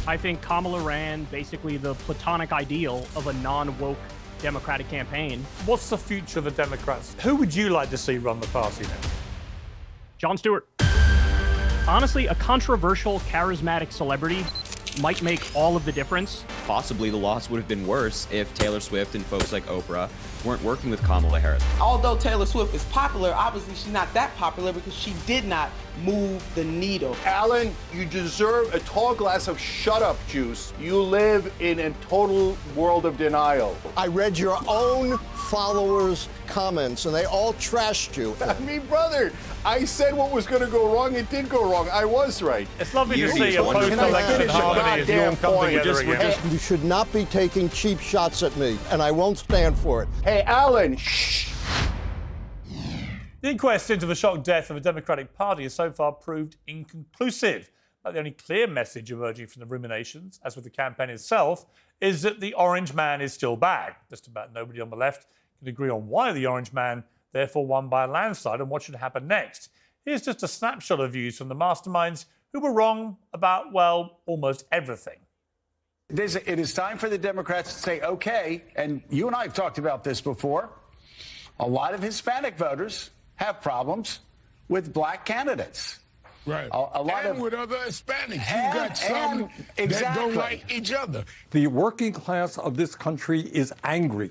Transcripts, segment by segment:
I think Kamala ran basically the platonic ideal of a non-woke Democratic campaign. What's the future of the Democrats? Who would you like to see run the party now? Jon Stewart. Honestly, a controversial, charismatic celebrity might make all of the difference. Possibly the loss would have been worse if Taylor Swift and folks like Oprah weren't working with Kamala Harris. Although Taylor Swift is popular, obviously she's not that popular because she did not move the needle. Alan, you deserve a tall glass of shut-up juice. You live in a total world of denial. I read your own followers' comments, and they all trashed you. I mean, brother, I said what was going to go wrong. It did go wrong. I was right. It's lovely to see a post-election harmony as you all come together again. You should not be taking cheap shots at me, and I won't stand for it. Hey, Alan, shh. The inquest into the shock death of the Democratic Party has so far proved inconclusive. But the only clear message emerging from the ruminations, as with the campaign itself, is that the Orange Man is still back. Just about nobody on the left can agree on why the Orange Man therefore won by a landslide and what should happen next. Here's just a snapshot of views from the masterminds who were wrong about, well, almost everything. It is time for the Democrats to say, okay, and you and I have talked about this before, a lot of Hispanic voters have problems with black candidates. Right. A lot and of, with other Hispanics. You got some that don't like each other. The working class of this country is angry,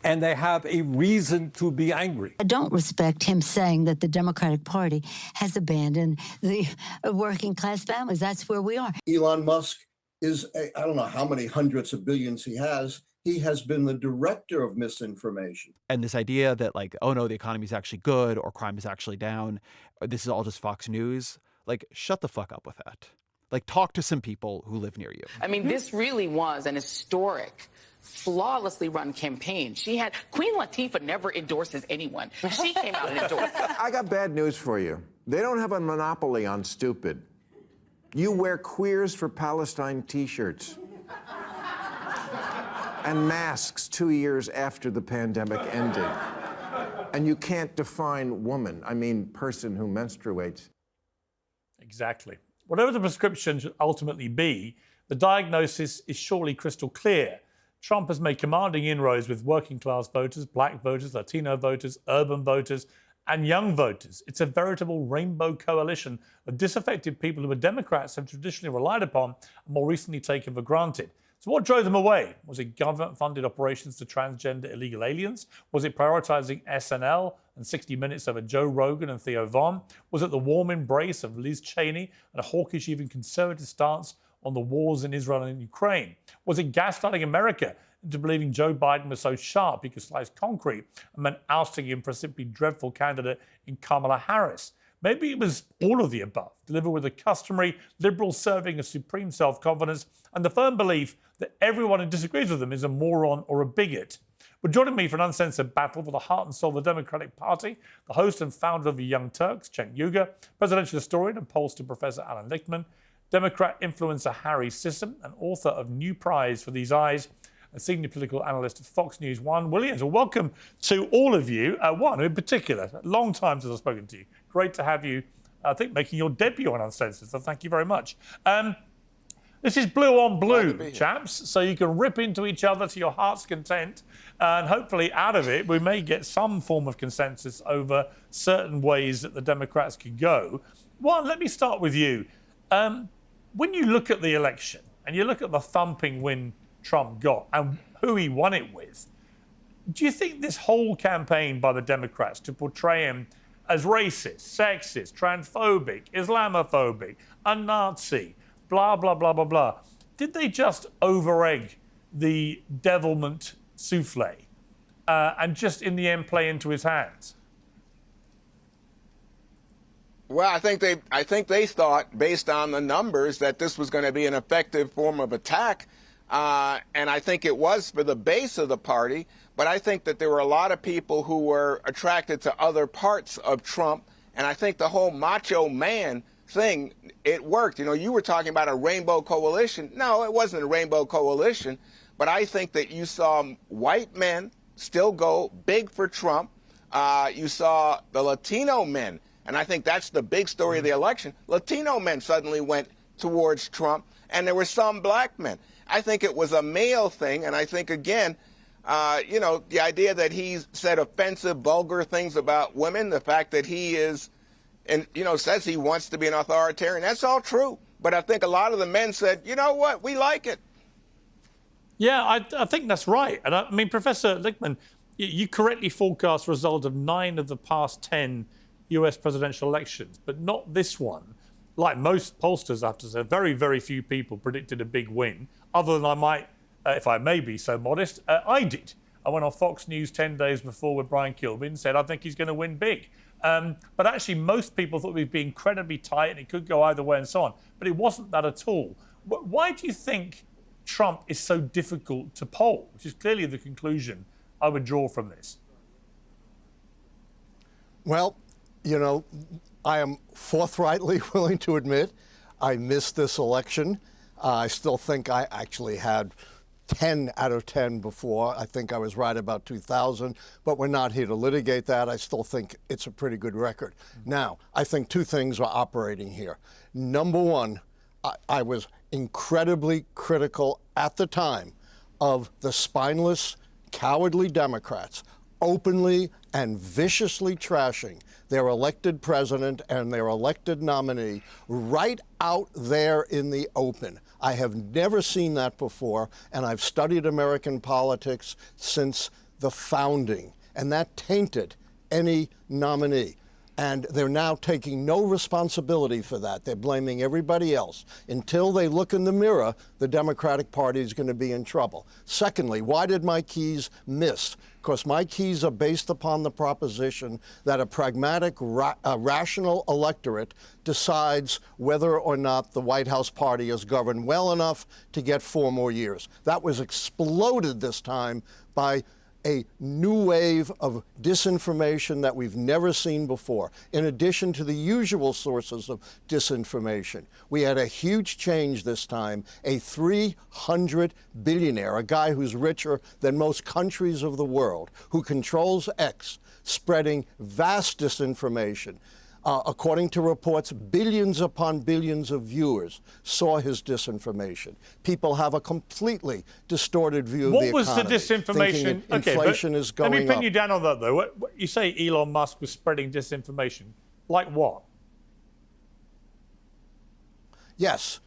and they have a reason to be angry. I don't respect him saying that the Democratic Party has abandoned the working class families. That's where we are. Elon Musk is, I don't know how many hundreds of billions he has. He has been the director of misinformation. And this idea that, like, oh no, the economy is actually good or crime is actually down, or this is all just Fox News. Like, shut the fuck up with that. Like, talk to some people who live near you. I mean, this really was an historic, flawlessly run campaign. Queen Latifah never endorses anyone. She came out and endorsed. I got bad news for you. They don't have a monopoly on stupid. You wear Queers for Palestine t-shirts and masks 2 years after the pandemic ended. And you can't define woman, I mean person who menstruates. Exactly. Whatever the prescription should ultimately be, the diagnosis is surely crystal clear. Trump has made commanding inroads with working class voters, black voters, Latino voters, urban voters, and young voters. It's a veritable rainbow coalition of disaffected people who the Democrats have traditionally relied upon and more recently taken for granted. So what drove them away? Was it government-funded operations to transgender illegal aliens? Was it prioritizing SNL and 60 Minutes over Joe Rogan and Theo Von? Was it the warm embrace of Liz Cheney and a hawkish, even conservative stance on the wars in Israel and Ukraine? Was it gaslighting America into believing Joe Biden was so sharp he could slice concrete and meant ousting him for a simply dreadful candidate in Kamala Harris? Maybe it was all of the above, delivered with a customary liberal serving of supreme self-confidence and the firm belief that everyone who disagrees with them is a moron or a bigot. But joining me for an uncensored battle for the heart and soul of the Democratic Party, the host and founder of the Young Turks, Cenk Uygur, presidential historian and pollster Professor Alan Lichtman, Democrat influencer Harry Sisson, and author of New Prize for These Eyes, and senior political analyst at Fox News, Juan Williams. Well, welcome to all of you. Juan, in particular, a long time since I've spoken to you. Great to have you, I think, making your debut on Uncensored, so thank you very much. This is blue on blue, chaps, so you can rip into each other to your heart's content, and hopefully out of it we may get some form of consensus over certain ways that the Democrats could go. Juan, let me start with you. When you look at the election and you look at the thumping win Trump got and who he won it with, do you think this whole campaign by the Democrats to portray him as racist, sexist, transphobic, Islamophobic, a Nazi, blah, blah, blah, blah, blah, did they just over-egg the devilment souffle and just in the end play into his hands? Well, I think they thought, based on the numbers, that this was going to be an effective form of attack. And I think it was for the base of the party. But I think that there were a lot of people who were attracted to other parts of Trump. And I think the whole macho man thing, it worked. You know, you were talking about a rainbow coalition. No, it wasn't a rainbow coalition. But I think that you saw white men still go big for Trump. You saw the Latino men. And I think that's the big story of the election. Latino men suddenly went towards Trump, and there were some black men. I think it was a male thing, and I think, again, you know, the idea that he said offensive, vulgar things about women, the fact that he is, and, you know, says he wants to be an authoritarian, that's all true. But I think a lot of the men said, you know what, we like it. Yeah, I think that's right. And I mean, Professor Lichtman, you correctly forecast the result of 9 of the past 10 US presidential elections, but not this one. Like most pollsters, I have to say, very, very few people predicted a big win, other than I might, if I may be so modest, I did. I went on Fox News 10 days before with Brian Kilby and said, I think he's going to win big. But actually, most people thought it would be incredibly tight and it could go either way and so on. But it wasn't that at all. Why do you think Trump is so difficult to poll, which is clearly the conclusion I would draw from this? Well, you know, I am forthrightly willing to admit I missed this election. I still think I actually had 10 out of 10 before. I think I was right about 2000, but we're not here to litigate that. I still think it's a pretty good record. Now, I think 2 things are operating here. Number one, I was incredibly critical at the time of the spineless, cowardly Democrats openly and viciously trashing their elected president and their elected nominee right out there in the open. I have never seen that before, and I've studied American politics since the founding, and that tainted any nominee. And they're now taking no responsibility for that. They're blaming everybody else. Until they look in the mirror, the Democratic Party is going to be in trouble. Secondly, why did my keys miss? Because my keys are based upon the proposition that a pragmatic, rational electorate decides whether or not the White House party is governed well enough to get 4 more years. That was exploded this time by a new wave of disinformation that we've never seen before, in addition to the usual sources of disinformation. We had a huge change this time, a 300 billionaire, a guy who's richer than most countries of the world, who controls X, spreading vast disinformation. According to reports, billions upon billions of viewers saw his disinformation. People have a completely distorted view of the economy. What was the disinformation? Inflation is going up. Let me pin you down on that, though. You say Elon Musk was spreading disinformation. Like what? Yes,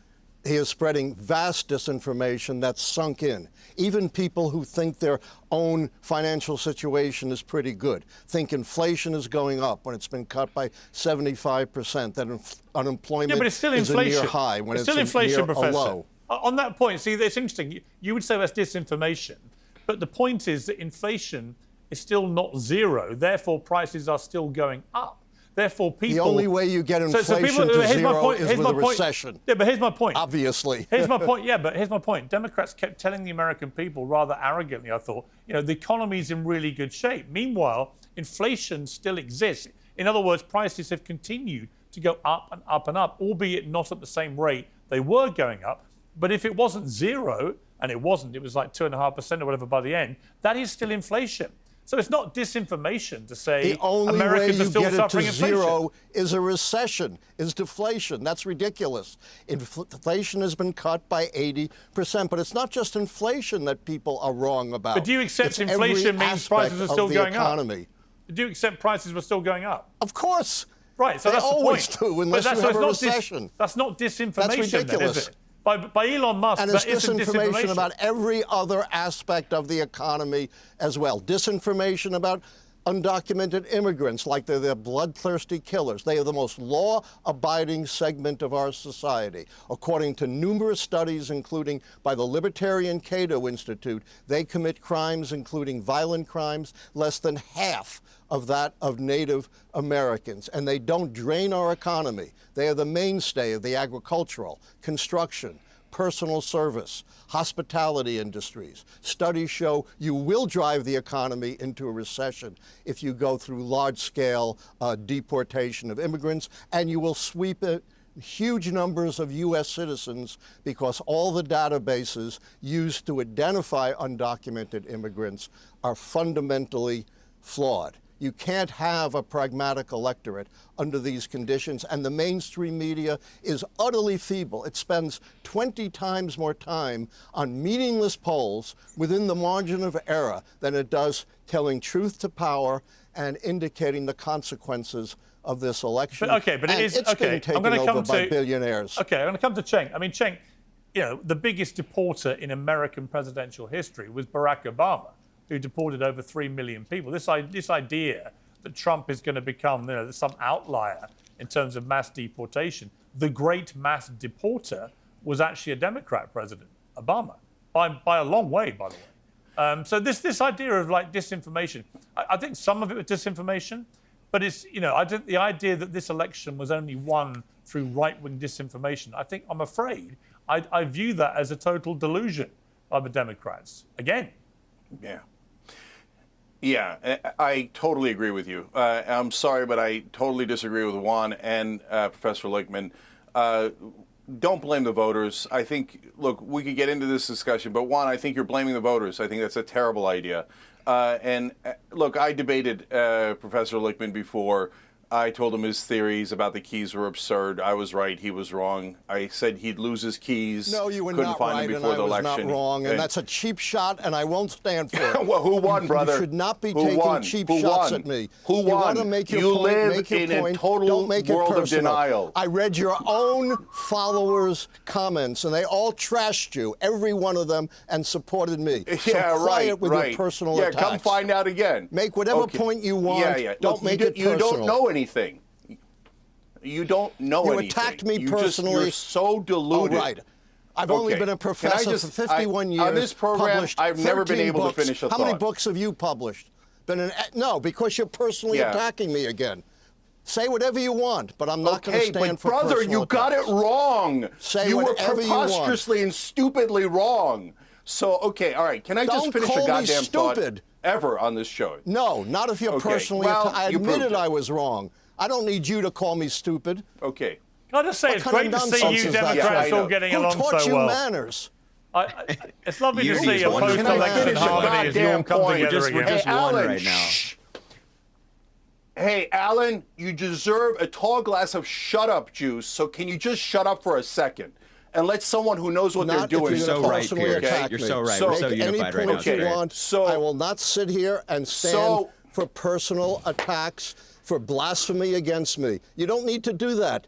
he is spreading vast disinformation that's sunk in. Even people who think their own financial situation is pretty good think inflation is going up when it's been cut by 75%, that unemployment but it's still is inflation. a near high when it's still inflation, near Professor. a low. On that point, see, it's interesting. You would say that's disinformation, but the point is that inflation is still not zero. Therefore, prices are still going up. Therefore, people... The only way you get inflation to zero is with a recession. Yeah, but here's my point. Obviously. Here's my point. Yeah, but here's my point. Democrats kept telling the American people rather arrogantly, I thought, you know, the economy's in really good shape. Meanwhile, inflation still exists. In other words, prices have continued to go up and up and up, albeit not at the same rate they were going up. But if it wasn't zero, and it wasn't, it was like 2.5% or whatever by the end, that is still inflation. So it's not disinformation to say Americans are still suffering inflation. The only way you get it to zero is a recession, is deflation. That's ridiculous. Inflation has been cut by 80%, but it's not just inflation that people are wrong about. But do you accept inflation means prices are still going up? Do you accept prices were still going up? Of course. Right, so they that's the point. Always do, unless you have a recession. That's not disinformation, that's ridiculous. Then, is it? By Elon Musk, and it's disinformation about every other aspect of the economy as well. Disinformation about undocumented immigrants, like they're bloodthirsty killers. They are the most law-abiding segment of our society. According to numerous studies, including by the Libertarian Cato Institute, they commit crimes, including violent crimes, less than half of that of Native Americans. And they don't drain our economy. They are the mainstay of the agricultural, construction, personal service, hospitality industries. Studies show you will drive the economy into a recession if you go through large-scale deportation of immigrants, and you will sweep huge numbers of U.S. citizens because all the databases used to identify undocumented immigrants are fundamentally flawed. You can't have a pragmatic electorate under these conditions, and the mainstream media is utterly feeble. It spends 20 times more time on meaningless polls within the margin of error than it does telling truth to power and indicating the consequences of this election. But it is it's okay. being taken over by billionaires. Okay, I'm going to come to Cenk. I mean, Cenk, you know, the biggest deporter in American presidential history was Barack Obama, who deported over 3 million people. This idea that Trump is going to become, you know, some outlier in terms of mass deportation. The great mass deporter was actually a Democrat president, Obama, by a long way, by the way. So this idea of like disinformation, I think some of it was disinformation, but it's, you know, I think the idea that this election was only won through right-wing disinformation, I'm afraid, I view that as a total delusion by the Democrats. Again. Yeah, I totally agree with you. I'm sorry, but I totally disagree with Juan and Professor Lichtman. Don't blame the voters. I think, look, we could get into this discussion, but Juan, I think you're blaming the voters. I think that's a terrible idea. And look, I debated Professor Lichtman before. I told him his theories about the keys were absurd. I was right. He was wrong. I said he'd lose his keys. No, you were couldn't not find right, them and before I the was election. not wrong. And that's a cheap shot, and I won't stand for it. Well, who won, brother? You should not be Who taking won? cheap Who shots won? at me. Who You won? want to make your You point, live make your in point. a total Don't make world it of personal. denial. I read your own followers' comments, and they all trashed you, every one of them, and supported me. Yeah, so quiet with your personal yeah, attacks. come find out again. Make whatever point you want. Yeah. Don't Look, make it personal. You don't know anything. You don't know anything. You attacked me personally. You're so deluded. Oh, right. I've only been a professor for 51 years. On this program, I've never been able to finish a thought. How many books have you published? No, because you're personally attacking me again. Say whatever you want, but I'm not going to stand for brother, personal you got it wrong. Say you were whatever you want. preposterously and stupidly wrong. So, okay, all right. Can I just finish a goddamn thought ever on this show? No, not if you're personally. I admitted I was wrong. I don't need you to call me stupid. Okay. Can I just say, it's great to see you Democrats all getting along so well. Who taught you manners? It's lovely to see a post-election harmony as you all come together again. We're just one right now. Hey, Alan, you deserve a tall glass of shut-up juice, so can you just shut up for a second? And let someone who knows what they're doing. You're so right, Piers. You're so right. We're so unified right now. So I will not sit here and stand for personal attacks, for blasphemy against me. You don't need to do that.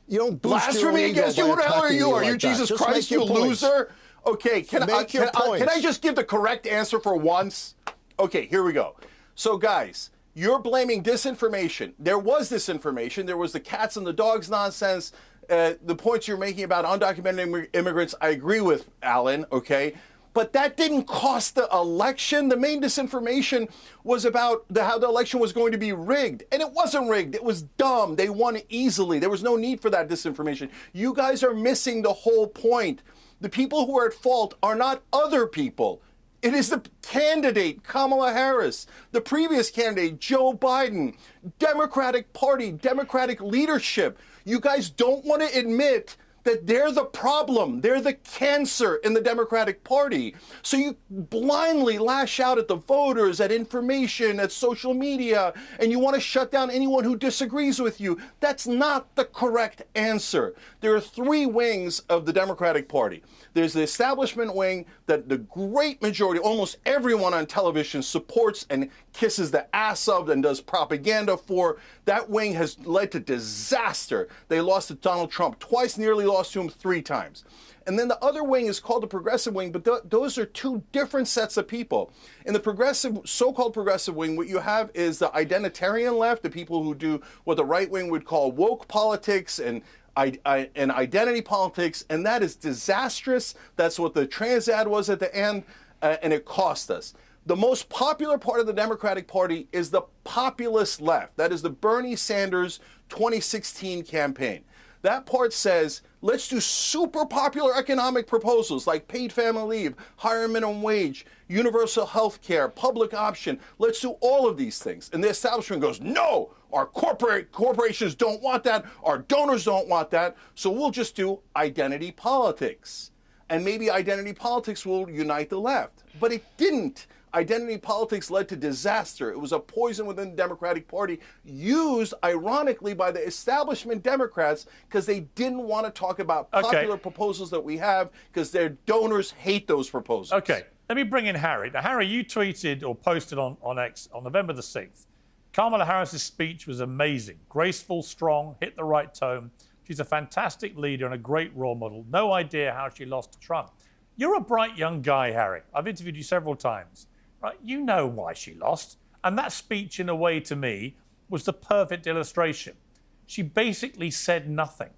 You don't boost blasphemy your ego against you? Who the hell are you? Are you Jesus Christ, you loser? Okay, can I just give the correct answer for once? Okay, here we go. So, guys, you're blaming disinformation. There was disinformation. There was the cats and the dogs nonsense. The points you're making about undocumented immigrants, I agree with, Alan, okay? But that didn't cost the election. The main disinformation was about how the election was going to be rigged. And it wasn't rigged. It was dumb. They won easily. There was no need for that disinformation. You guys are missing the whole point. The people who are at fault are not other people. It is the candidate, Kamala Harris, the previous candidate, Joe Biden, Democratic Party, Democratic leadership. You guys don't want to admit that they're the problem. They're the cancer in the Democratic Party. So you blindly lash out at the voters, at information, at social media, and you want to shut down anyone who disagrees with you. That's not the correct answer. There are three wings of the Democratic Party. There's the establishment wing that the great majority, almost everyone on television supports and kisses the ass of and does propaganda for. That wing has led to disaster. They lost to Donald Trump twice, nearly lost to him 3 times. And then the other wing is called the progressive wing, but those are two different sets of people. In the progressive, so-called progressive wing, what you have is the identitarian left, the people who do what the right wing would call woke politics and identity politics, and that is disastrous. That's what the trans ad was at the end, and it cost us. The most popular part of the Democratic Party is the populist left. That is the Bernie Sanders 2016 campaign. That part says, let's do super popular economic proposals like paid family leave, higher minimum wage, universal health care, public option. Let's do all of these things. And the establishment goes, no, our corporations don't want that. Our donors don't want that. So we'll just do identity politics. And maybe identity politics will unite the left. But it didn't. Identity politics led to disaster. It was a poison within the Democratic Party, used ironically by the establishment Democrats because they didn't want to talk about popular proposals that we have because their donors hate those proposals. Okay, let me bring in Harry. Now, Harry, you tweeted or posted on X on November the 6th. Kamala Harris's speech was amazing, graceful, strong, hit the right tone. She's a fantastic leader and a great role model. No idea how she lost to Trump. You're a bright young guy, Harry. I've interviewed you several times. Right? You know why she lost. And that speech, in a way, to me, was the perfect illustration. She basically said nothing.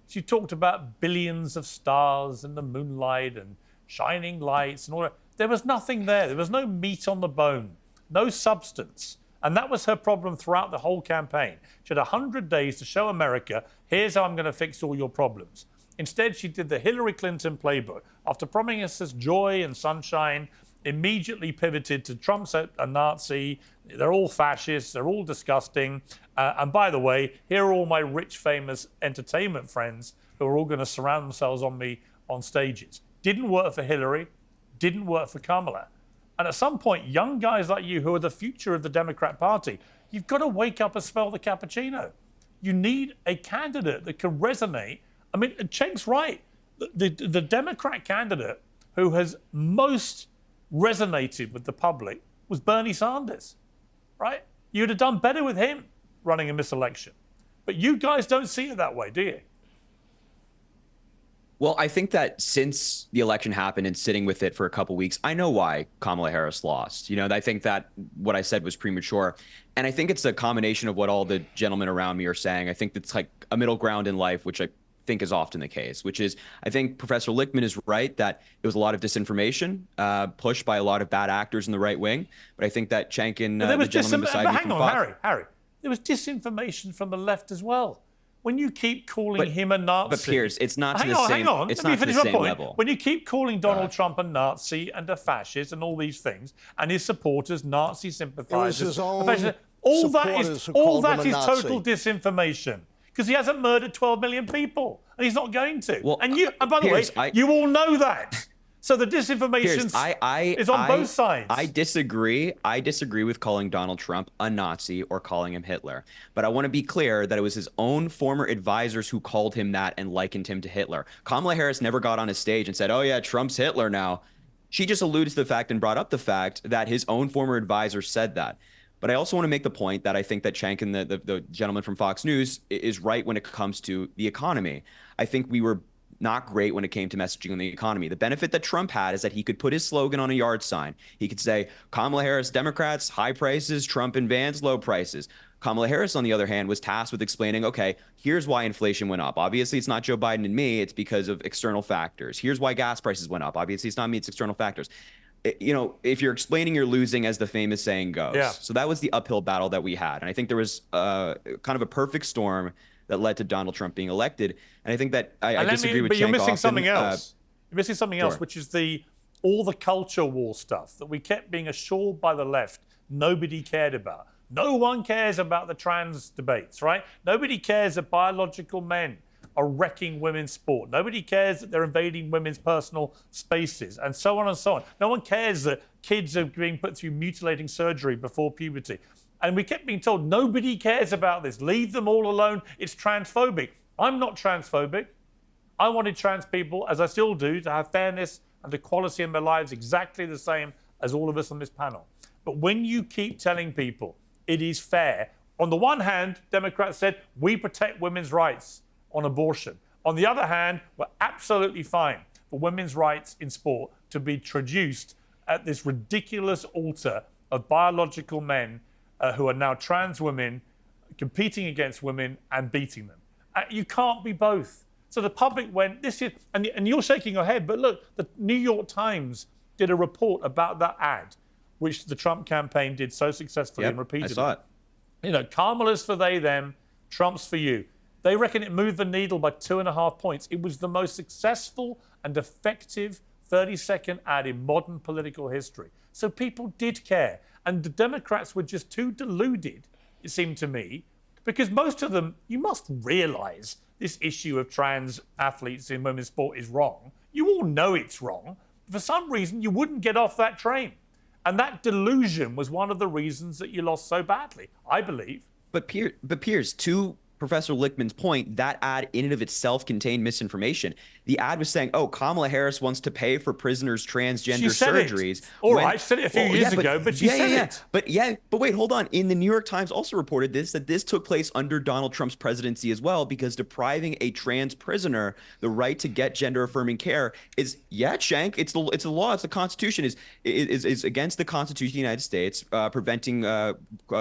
She talked about billions of stars and the moonlight and shining lights and all that. There was nothing there. There was no meat on the bone, no substance. And that was her problem throughout the whole campaign. She had 100 days to show America, here's how I'm going to fix all your problems. Instead, she did the Hillary Clinton playbook. After promising us joy and sunshine, immediately pivoted to Trump's a Nazi, they're all fascists, they're all disgusting. And by the way, here are all my rich, famous entertainment friends who are all going to surround themselves on me on stages. Didn't work for Hillary, didn't work for Kamala. And at some point, young guys like you who are the future of the Democrat Party, you've got to wake up and smell the cappuccino. You need a candidate that can resonate. I mean, Cenk's right. The Democrat candidate who has most resonated with the public was Bernie Sanders, right? You'd have done better with him running in this election. But you guys don't see it that way, do you? Well, I think that since the election happened and sitting with it for a couple weeks, I know why Kamala Harris lost. You know, I think that what I said was premature. And I think it's a combination of what all the gentlemen around me are saying. I think it's like a middle ground in life, which I think is often the case, which is I think Professor Lichtman is right that it was a lot of disinformation pushed by a lot of bad actors in the right wing. But I think that Cenk and the gentleman beside me hang on, Harry, there was disinformation from the left as well. When you keep calling him a Nazi... But Piers, it's not to the same, hang on. It's not to the same level. When you keep calling Donald Trump a Nazi and a fascist and all these things, and his supporters, Nazi sympathizers... It was his own all that is total disinformation. Because he hasn't murdered 12 million people, and he's not going to. Well, and by the Piers, way, you all know that. So the disinformation is on both sides. I disagree. I disagree with calling Donald Trump a Nazi or calling him Hitler. But I want to be clear that it was his own former advisors who called him that and likened him to Hitler. Kamala Harris never got on a stage and said, oh, yeah, Trump's Hitler now. She just alluded to the fact and brought up the fact that his own former advisors said that. But I also want to make the point that I think that Cenk and the gentleman from Fox News is right when it comes to the economy. I think we were not great when it came to messaging on the economy. The benefit that Trump had is that he could put his slogan on a yard sign. He could say, Kamala Harris, Democrats, high prices, Trump and Vance, low prices. Kamala Harris, on the other hand, was tasked with explaining, okay, here's why inflation went up. Obviously, it's not Joe Biden and me. It's because of external factors. Here's why gas prices went up. Obviously, it's not me. It's external factors. You know, if you're explaining, you're losing, as the famous saying goes. Yeah. So that was the uphill battle that we had. And I think there was kind of a perfect storm that led to Donald Trump being elected. And I think that I disagree with Cenk. But you're missing something else. You're missing something else, Sure. which is all the culture war stuff that we kept being assured by the left nobody cared about. No one cares about the trans debates, right? Nobody cares that biological men are wrecking women's sport. Nobody cares that they're invading women's personal spaces, and so on and so on. No one cares that kids are being put through mutilating surgery before puberty. And we kept being told, nobody cares about this. Leave them all alone. It's transphobic. I'm not transphobic. I wanted trans people, as I still do, to have fairness and equality in their lives exactly the same as all of us on this panel. But when you keep telling people it is fair, on the one hand, Democrats said, we protect women's rights on abortion. On the other hand, we're absolutely fine for women's rights in sport to be traduced at this ridiculous altar of biological men who are now trans women competing against women and beating them. You can't be both. So the public went, this is, and you're shaking your head, but look, the New York Times did a report about that ad, which the Trump campaign did so successfully and repeatedly. I saw it. You know, Kamala's for they, them, Trump's for you. They reckon it moved the needle by 2.5 points. It was the most successful and effective 30-second ad in modern political history. So people did care. And the Democrats were just too deluded, it seemed to me, because most of them, you must realize this issue of trans athletes in women's sport is wrong. You all know it's wrong. For some reason, you wouldn't get off that train. And that delusion was one of the reasons that you lost so badly, I believe. But Piers, to Professor Lichtman's point, that ad in and of itself contained misinformation. The ad was saying, oh, Kamala Harris wants to pay for prisoners' transgender surgeries. All right, she said it a few years ago, but she said it. But wait, hold on. In the New York Times also reported that this took place under Donald Trump's presidency as well, because depriving a trans prisoner the right to get gender-affirming care is, Cenk, it's the law, it's the Constitution, is against the Constitution of the United States, preventing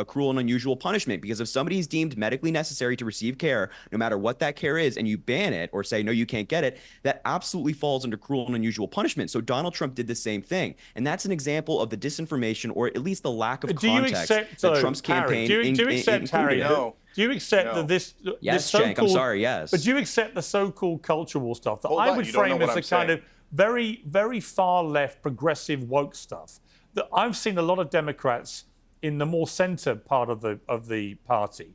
cruel and unusual punishment. Because if somebody is deemed medically necessary to receive care, no matter what that care is, and you ban it or say, no, you can't get it, that absolutely falls under cruel and unusual punishment. So Donald Trump did the same thing. And that's an example of the disinformation, or at least the lack of context that Trump's campaign do you accept, Harry? No. Do you accept that this Cenk, I'm sorry, yes. But do you accept the so-called culture war stuff that I would you don't know frame what as I'm the kind saying. of very, very far left progressive woke stuff? That I've seen a lot of Democrats in the more center part of the party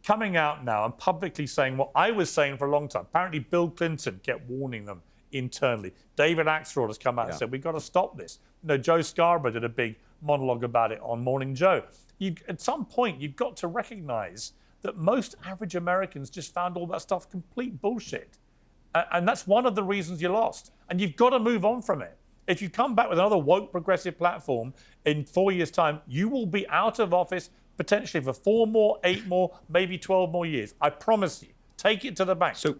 coming out now and publicly saying what I was saying for a long time. Apparently, Bill Clinton kept warning them internally. David Axelrod has come out and said, we've got to stop this. Joe Scarborough did a big monologue about it on Morning Joe. At some point, you've got to recognize that most average Americans just found all that stuff complete bullshit. And that's one of the reasons you lost. And you've got to move on from it. If you come back with another woke progressive platform in 4 years' time, you will be out of office potentially for 4 more, 8 more, maybe 12 more years. I promise you. Take it to the bank. So,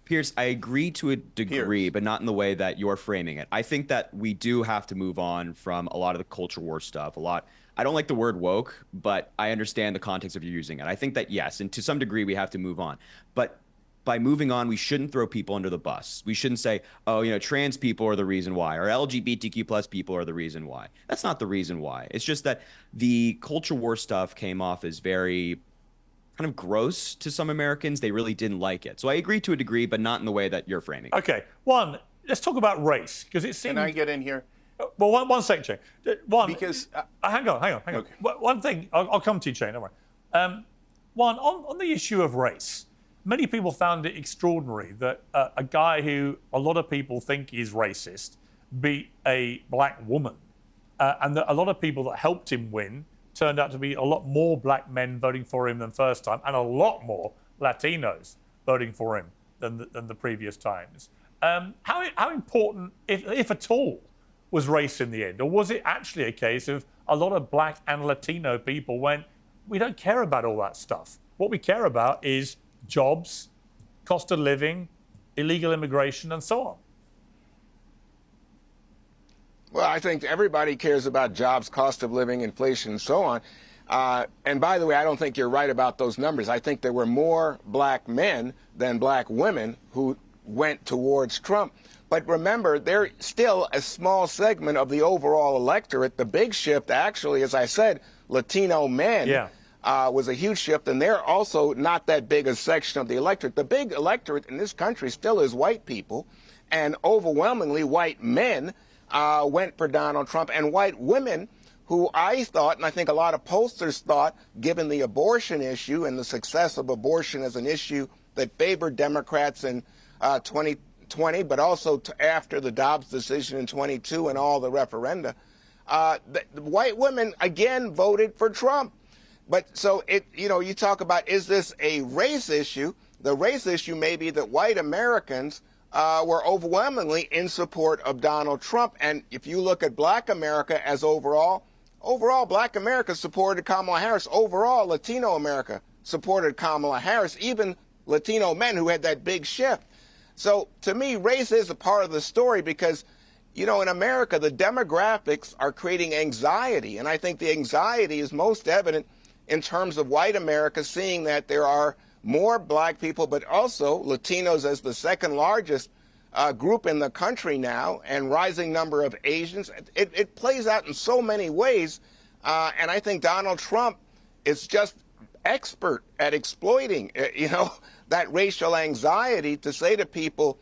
Piers, I agree to a degree, but not in the way that you're framing it. I think that we do have to move on from a lot of the culture war stuff. I don't like the word woke, but I understand the context of you using it. I think that, yes, and to some degree we have to move on. But by moving on, we shouldn't throw people under the bus. We shouldn't say, oh, trans people are the reason why, or LGBTQ plus people are the reason why. That's not the reason why. It's just that the culture war stuff came off as very kind of gross to some Americans. They really didn't like it. So I agree to a degree, but not in the way that you're framing it. Okay, let's talk about race, because it seems... Can I get in here? Well, one second, Cenk. Because... hang on. Okay. One thing, I'll come to you, Cenk, don't worry. On the issue of race, many people found it extraordinary that a guy who a lot of people think is racist beat a black woman. And that a lot of people that helped him win turned out to be a lot more black men voting for him than first time, and a lot more Latinos voting for him than the previous times. How important, if at all, was race in the end? Or was it actually a case of a lot of black and Latino people went, we don't care about all that stuff. What we care about is jobs, cost of living, illegal immigration, and so on? Well, I think everybody cares about jobs, cost of living, inflation, and so on. And by the way, I don't think you're right about those numbers. I think there were more black men than black women who went towards Trump. But remember, they're still a small segment of the overall electorate. The big shift, actually, as I said, Latino men was a huge shift, and they're also not that big a section of the electorate. The big electorate in this country still is white people, and overwhelmingly white men went for Donald Trump, and white women who I thought, and I think a lot of pollsters thought, given the abortion issue and the success of abortion as an issue that favored Democrats in 2020, but also after the Dobbs decision in 22 and all the referenda, the white women again voted for Trump. But so you talk about, is this a race issue? The race issue may be that white Americans were overwhelmingly in support of Donald Trump. And if you look at black America as overall black America supported Kamala Harris. Overall, Latino America supported Kamala Harris, even Latino men who had that big shift. So to me, race is a part of the story because, in America, the demographics are creating anxiety. And I think the anxiety is most evident in terms of white America seeing that there are more black people, but also Latinos as the second largest group in the country now, and rising number of Asians. It plays out in so many ways. And I think Donald Trump is just expert at exploiting, that racial anxiety to say to people,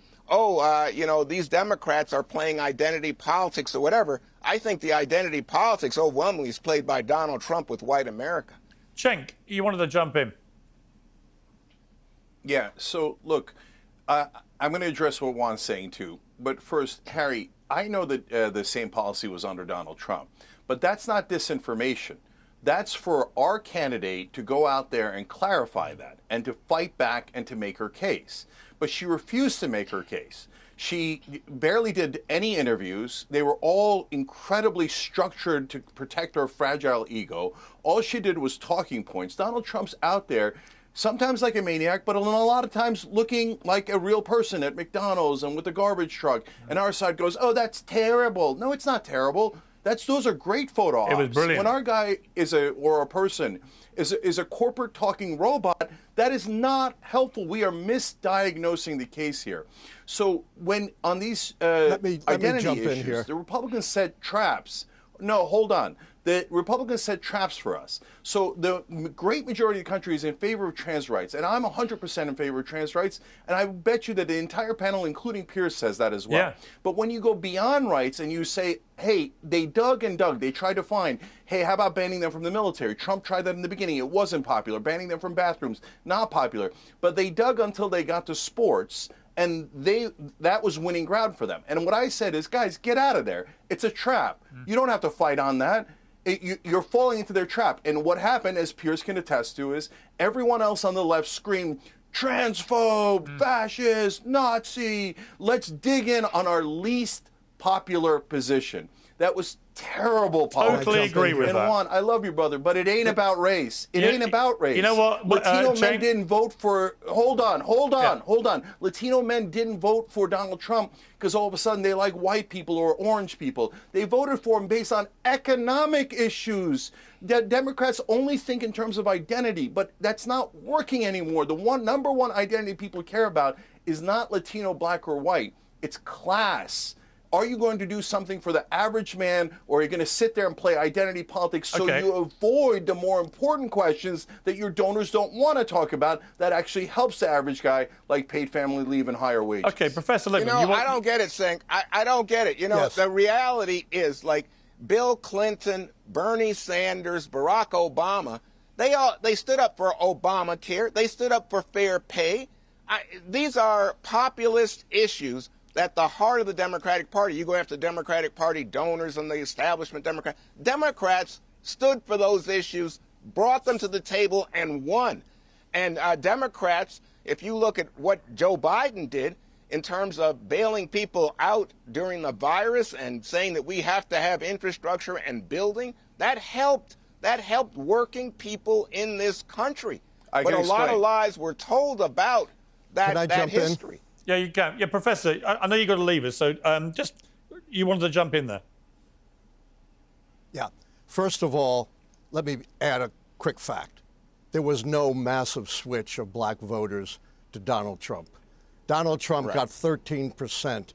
these Democrats are playing identity politics or whatever. I think the identity politics overwhelmingly is played by Donald Trump with white America. Cenk, you wanted to jump in. Yeah, so look, I'm going to address what Juan's saying too. But first, Harry, I know that the same policy was under Donald Trump. But that's not disinformation. That's for our candidate to go out there and clarify that and to fight back and to make her case. But she refused to make her case. She barely did any interviews. They were all incredibly structured to protect her fragile ego. All she did was talking points. Donald Trump's out there, sometimes like a maniac, but a lot of times looking like a real person at McDonald's and with a garbage truck. And our side goes, oh, that's terrible. No, it's not terrible. Those are great photo ops. It was brilliant. When our guy is a corporate talking robot, that is not helpful. We are misdiagnosing the case here. So when on these identity issues, the Republicans set traps. No, hold on. The Republicans set traps for us. So the great majority of the country is in favor of trans rights, and I'm 100% in favor of trans rights, and I bet you that the entire panel, including Piers, says that as well. Yeah. But when you go beyond rights and you say, hey, they dug and dug, they tried to find, hey, how about banning them from the military? Trump tried that in the beginning. It wasn't popular. Banning them from bathrooms, not popular. But they dug until they got to sports, and that was winning ground for them. And what I said is, guys, get out of there. It's a trap. You don't have to fight on that. You're falling into their trap. And what happened, as Piers can attest to, is everyone else on the left screamed, transphobe, fascist, Nazi. Let's dig in on our least popular position. That was terrible politics. Totally agree with that. And Juan, I love you, brother, but it ain't about race. It ain't about race. You know what? Latino men didn't vote for... Hold on. Latino men didn't vote for Donald Trump because all of a sudden they like white people or orange people. They voted for him based on economic issues. Democrats only think in terms of identity, but that's not working anymore. The number one identity people care about is not Latino, black, or white. It's class. Are you going to do something for the average man, or are you going to sit there and play identity politics so you avoid the more important questions that your donors don't want to talk about that actually helps the average guy, like paid family leave and higher wages? Okay, Professor Lippman. I don't get it, Cenk. I don't get it. The reality is, like, Bill Clinton, Bernie Sanders, Barack Obama, they stood up for Obamacare. They stood up for fair pay. These are populist issues at the heart of the Democratic Party. You go after the Democratic Party donors and the establishment Democrats stood for those issues, brought them to the table, and won. And Democrats, if you look at what Joe Biden did in terms of bailing people out during the virus and saying that we have to have infrastructure and building, that helped working people in this country. But a lot of lies were told about that history. Yeah, you can. Yeah, Professor, I know you've got to leave us, so you wanted to jump in there. Yeah. First of all, let me add a quick fact. There was no massive switch of black voters to Donald Trump. Donald Trump got 13%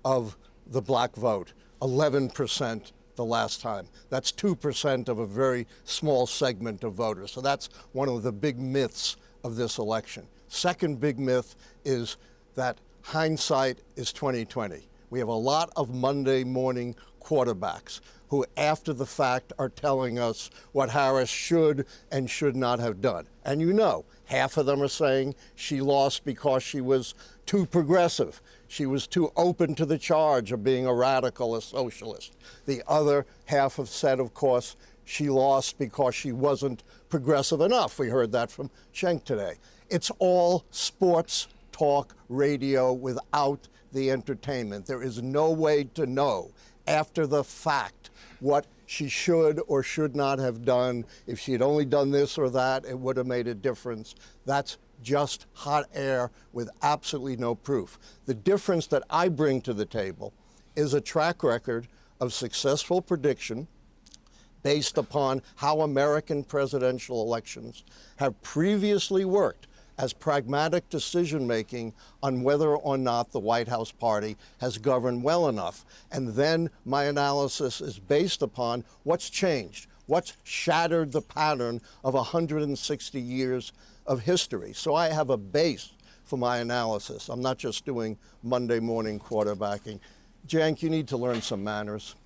of the black vote, 11% the last time. That's 2% of a very small segment of voters. So that's one of the big myths of this election. Second big myth is that hindsight is 20/20. We have a lot of Monday morning quarterbacks who, after the fact, are telling us what Harris should and should not have done. And half of them are saying she lost because she was too progressive. She was too open to the charge of being a radical, a socialist. The other half have said, of course, she lost because she wasn't progressive enough. We heard that from Cenk today. It's all sports talk radio without the entertainment. There is no way to know after the fact what she should or should not have done. If she had only done this or that, it would have made a difference. That's just hot air with absolutely no proof. The difference that I bring to the table is a track record of successful prediction based upon how American presidential elections have previously worked as pragmatic decision-making on whether or not the White House party has governed well enough. And then my analysis is based upon what's changed, what's shattered the pattern of 160 years of history. So I have a base for my analysis. I'm not just doing Monday morning quarterbacking. Cenk, you need to learn some manners.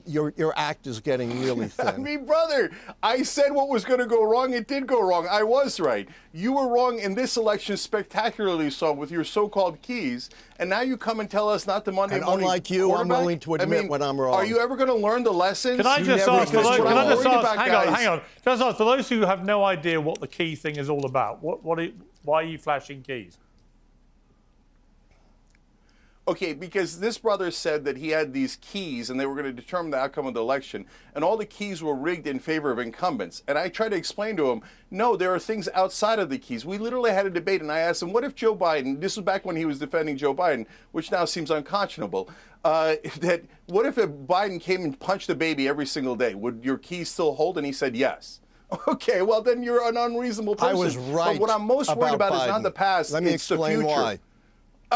your act is getting really thin. I mean, brother, I said what was going to go wrong. It did go wrong. I was right. You were wrong in this election spectacularly so with your so-called keys. And now you come and tell us not the Monday morning unlike you, I'm willing to admit when I'm wrong. Are you ever going to learn the lessons? Can I just ask, hang on. Can I just ask, for those who have no idea what the key thing is all about, why are you flashing keys? Okay, because this brother said that he had these keys and they were going to determine the outcome of the election, and all the keys were rigged in favor of incumbents. And I tried to explain to him, no, there are things outside of the keys. We literally had a debate, and I asked him, what if Joe Biden, this was back when he was defending Joe Biden, which now seems unconscionable, that what if Biden came and punched a baby every single day? Would your keys still hold? And he said yes. Okay, well, then you're an unreasonable person. I was right. But what I'm most worried about is not the past, Let me it's the explain future. Why.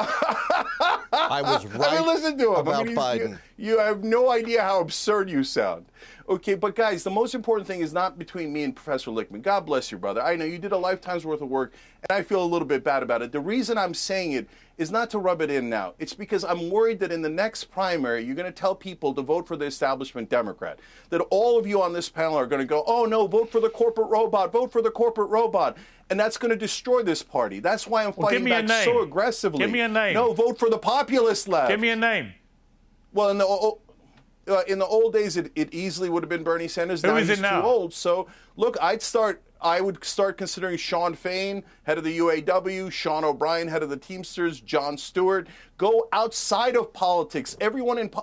I was right. I mean, listen to him. About I mean, Biden. You have no idea how absurd you sound. Okay, but guys, the most important thing is not between me and Professor Lichtman. God bless you, brother. I know you did a lifetime's worth of work, and I feel a little bit bad about it. The reason I'm saying it is not to rub it in now. It's because I'm worried that in the next primary, you're going to tell people to vote for the establishment Democrat. That all of you on this panel are going to go, oh, no, vote for the corporate robot, vote for the corporate robot. And that's going to destroy this party. That's why I'm fighting back so aggressively. Give me a name. No, vote for the populist left. Give me a name. Well, in the old days, it easily would have been Bernie Sanders. Who is it now? He's too old. So, look, I would start considering Sean Fain, head of the UAW, Sean O'Brien, head of the Teamsters, Jon Stewart. Go outside of politics.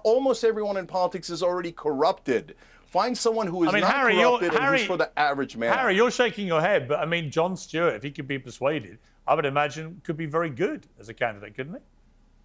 Almost everyone in politics is already corrupted. Find someone who is not corrupted and who's for the average man. Harry, you're shaking your head, but I mean, Jon Stewart, if he could be persuaded, I would imagine could be very good as a candidate, couldn't he?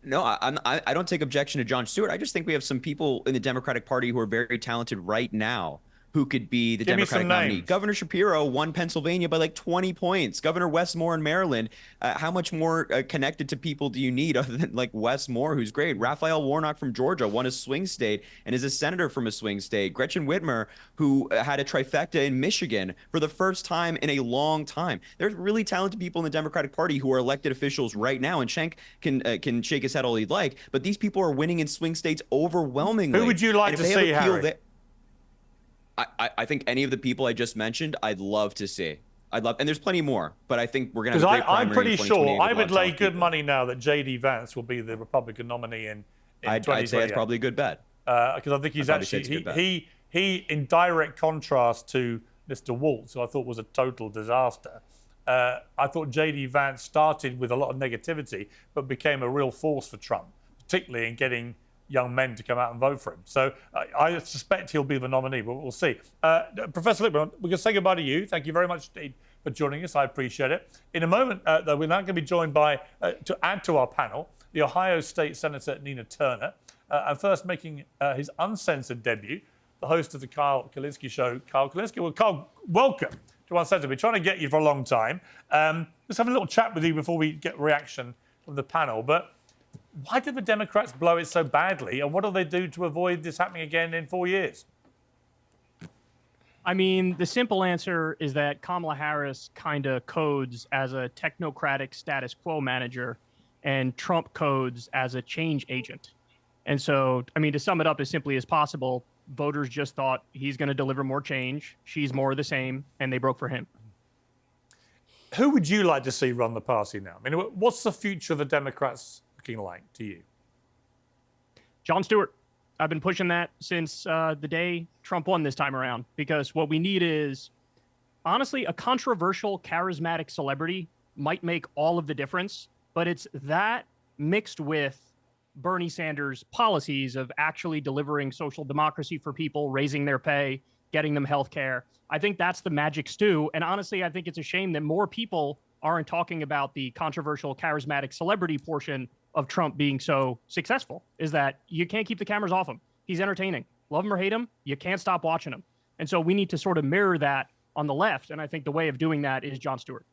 No, I don't take objection to Jon Stewart. I just think we have some people in the Democratic Party who are very talented right now who could be the Democratic nominee. Governor Shapiro won Pennsylvania by like 20 points. Governor Wes Moore in Maryland, how much more connected to people do you need other than like Wes Moore, who's great? Raphael Warnock from Georgia won a swing state and is a senator from a swing state. Gretchen Whitmer, who had a trifecta in Michigan for the first time in a long time. There's really talented people in the Democratic Party who are elected officials right now, and Cenk can shake his head all he'd like, but these people are winning in swing states overwhelmingly. Who would you like to see, Harry? I think any of the people I just mentioned, I'd love to see. And there's plenty more, but I think we're going to have a great primary I'm pretty sure, I would lay good people. money now that J.D. Vance will be the Republican nominee in 2028. I'd say it's probably a good bet. Because I think he's actually, he in direct contrast to Mr. Waltz, who I thought was a total disaster. I thought J.D. Vance started with a lot of negativity, but became a real force for Trump, particularly in getting young men to come out and vote for him. So I suspect he'll be the nominee, but we'll see. Professor Lichtman, we're going to say goodbye to you. Thank you very much indeed for joining us. I appreciate it. In a moment, though, we're now going to be joined by, to add to our panel, the Ohio State Senator Nina Turner, and first making his uncensored debut, the host of the Kyle Kulinski show, Kyle Kulinski. Well, Kyle, welcome to Uncensored. We're trying to get you for a long time. Let's have a little chat with you before we get reaction from the panel. But why did the Democrats blow it so badly, and what do they do to avoid this happening again in 4 years? I mean, the simple answer is that Kamala Harris kind of codes as a technocratic status quo manager, and Trump codes as a change agent. And so, I mean, to sum it up as simply as possible, voters just thought he's going to deliver more change, she's more of the same, and they broke for him. Who would you like to see run the party now? I mean, what's the future of the Democrats looking like to you? Jon Stewart. I've been pushing that since the day Trump won this time around, because what we need is, honestly, a controversial, charismatic celebrity might make all of the difference, but it's that mixed with Bernie Sanders' policies of actually delivering social democracy for people, raising their pay, getting them health care. I think that's the magic stew. And honestly, I think it's a shame that more people aren't talking about the controversial, charismatic celebrity portion of Trump being so successful, is that you can't keep the cameras off him. He's entertaining. Love him or hate him, you can't stop watching him. And so we need to sort of mirror that on the left. And I think the way of doing that is Jon Stewart.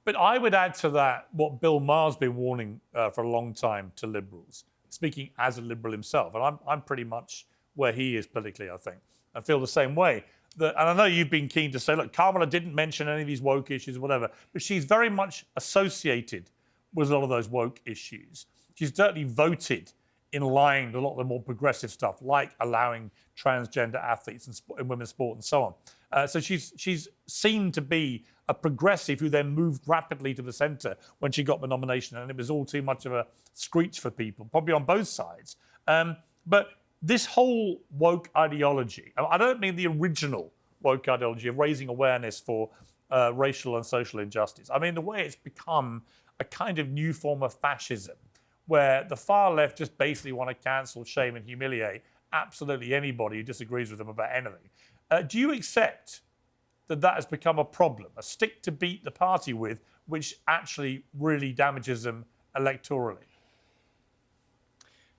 But I would add to that what Bill Maher's been warning for a long time to liberals, speaking as a liberal himself. And I'm pretty much where he is politically, I think. I feel the same way. And I know you've been keen to say, look, Kamala didn't mention any of these woke issues or whatever, but she's very much associated with a lot of those woke issues. She's certainly voted in line with a lot of the more progressive stuff, like allowing transgender athletes in women's sport and so on. So she's seen to be a progressive who then moved rapidly to the centre when she got the nomination, and it was all too much of a screech for people, probably on both sides. But this whole woke ideology, I don't mean the original woke ideology of raising awareness for racial and social injustice. I mean the way it's become a kind of new form of fascism, where the far left just basically want to cancel, shame, and humiliate absolutely anybody who disagrees with them about anything. Do you accept that has become a problem, a stick to beat the party with, which actually really damages them electorally?